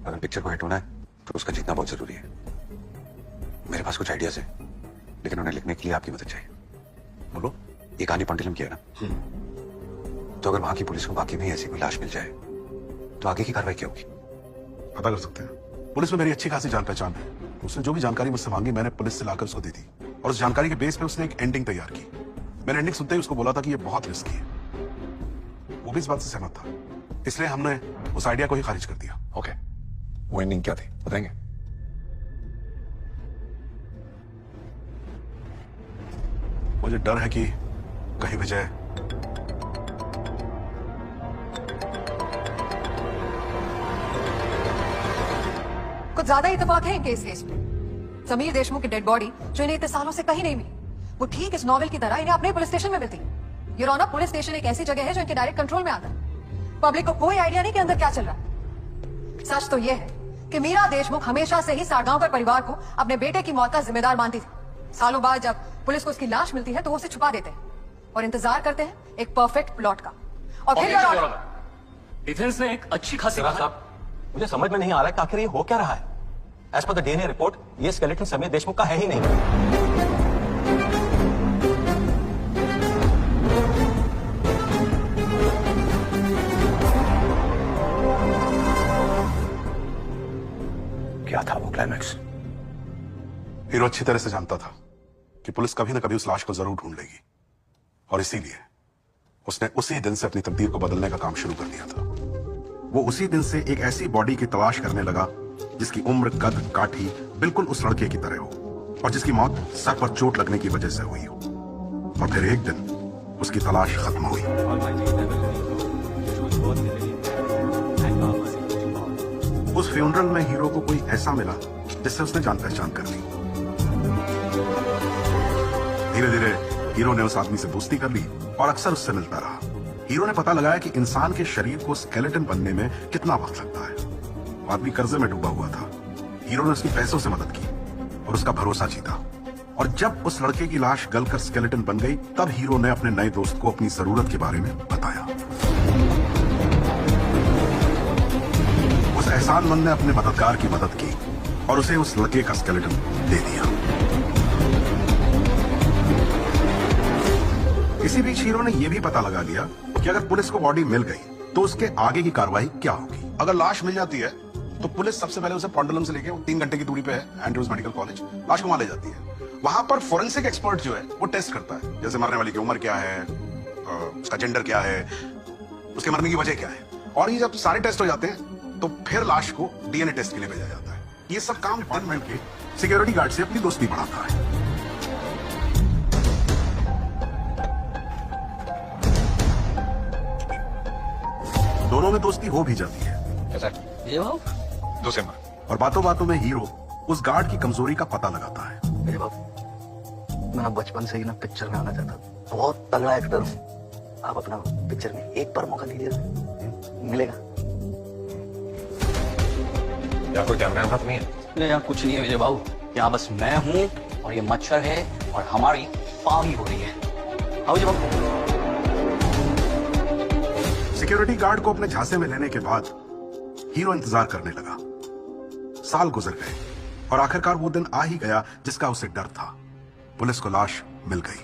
अगर पिक्चर को हिट होना है तो उसका जीतना बहुत जरूरी है। मेरे पास कुछ आइडियाज है, लेकिन उन्हें लिखने के लिए आपकी मदद चाहिए। बोलो। ये कहानी पंडिलम की है ना, तो अगर वहां की पुलिस को वाकई में ऐसी कोई लाश मिल जाए तो आगे की कार्रवाई क्या होगी? पता कर सकते हैं। पुलिस में मेरी अच्छी खासी जान पहचान है। उसने जो भी जानकारी मुझसे मांगी मैंने पुलिस से लाकर उसको दे दी, और उस जानकारी के बेस पे उसने एक एंडिंग तैयार की। मैंने एंडिंग सुनते ही उसको बोला था कि ये बहुत रिस्की है। वो भी इस बात से सहमत था, इसलिए हमने उस आइडिया को ही खारिज कर दिया। ओके, वो एंडिंग क्या थी बताएंगे? मुझे डर है कि कहीं विजय कुछ ज्यादा इत्तेफाक है इनके इस केस में। समीर देशमुख की डेड बॉडी जो इन्हें इतने सालों से कहीं नहीं मिली, वो ठीक इस नॉवेल की तरह इन्हें अपने पुलिस स्टेशन में मिलती। ये रौनक पुलिस स्टेशन एक ऐसी जगह है जो इनके डायरेक्ट कंट्रोल में आता है। पब्लिक को कोई आइडिया नहीं कि अंदर क्या चल रहा है। सच तो यह है कि मीरा देशमुख हमेशा से ही सारगांवकर परिवार को अपने बेटे की मौत का जिम्मेदार मानती थी। सालों बाद जब पुलिस को उसकी लाश मिलती है तो वो उसे छुपा देते हैं और इंतजार करते हैं एक परफेक्ट प्लॉट का। और फिर डिफेंस ने एक अच्छी खासी मुझे समझ में नहीं आ रहा है कि आखिर ये हो क्या रहा है। As per the DNA report ये स्केलेटन समीर देशमुख का है ही नहीं। क्या था वो क्लाइमैक्स? हीरो अच्छी तरह से जानता था कि पुलिस कभी ना कभी उस लाश को जरूर ढूंढ लेगी, और इसीलिए उसने उसी दिन से अपनी तकदीर को बदलने का काम शुरू कर दिया था। वो उसी दिन से एक ऐसी बॉडी की तलाश करने लगा जिसकी उम्र, कद, काठी बिल्कुल उस लड़के की तरह हो, और जिसकी मौत सर पर चोट लगने की वजह से हुई हो। और फिर एक दिन उसकी तलाश खत्म हुई। उस फ्यूनरल में हीरो को कोई ऐसा मिला जिससे उसने जान पहचान कर ली। धीरे धीरे हीरो ने उस आदमी से दोस्ती कर ली और अक्सर उससे मिलता रहा। हीरो ने पता लगाया कि इंसान के शरीर को स्केलेटन बनने में कितना वक्त लगता है। आदमी कर्जे में डूबा हुआ था। हीरो ने उसकी पैसों से मदद की और उसका भरोसा जीता। और जब उस लड़के की लाश गलकर स्केलेटन बन गई, तब हीरो ने अपने नए दोस्त को अपनी जरूरत के बारे में बताया। उस एहसानमंद ने अपने मददगार की मदद की और उसे उस लड़के का स्केलेटन दे दिया। इसी बीच हीरो ने यह भी पता लगा लिया कि अगर पुलिस को बॉडी मिल गई तो उसके आगे की कार्रवाई क्या होगी। अगर लाश मिल जाती है तो पुलिस सबसे पहले उसे पॉन्डलम से लेके, वो 3 घंटे की दूरी पे है एंड्रूज मेडिकल कॉलेज, लाश को वहां ले जाती है। वहां पर फोरेंसिक एक्सपर्ट जो है वो टेस्ट करता है, जैसे मरने वाली की उम्र क्या है, उसका जेंडर क्या है, उसके मरने की वजह क्या है। और ये जब सारे टेस्ट हो जाते हैं तो फिर लाश को डीएनए टेस्ट के लिए भेजा जाता है। ये सब काम डिपार्टमेंट के सिक्योरिटी गार्ड से अपनी दोस्ती बढ़ाता है। दोनों में दोस्ती हो भी जाती है। ये हो और बातों बातों में हीरो उस गार्ड की कमजोरी का पता लगाता है। मेरे बाबू, मैं बचपन से ही ना पिक्चर में आना चाहता हूँ। बहुत तगड़ा एक्टर हूँ। आप अपना पिक्चर में एक बार मौका दीजिए, मिलेगा। या कोई कैमरा हाथ में है? नहीं, यहाँ कुछ नहीं है विजय बाबू। यहाँ बस मैं हूँ और ये मच्छर है और हमारी पावी हो रही है। आओ विजय बाबू। सिक्योरिटी गार्ड को अपने झांसे में लेने के बाद हीरो इंतजार करने लगा। साल गुजर गए और आखिरकार वो दिन आ ही गया जिसका उसे डर था। पुलिस को लाश मिल गई।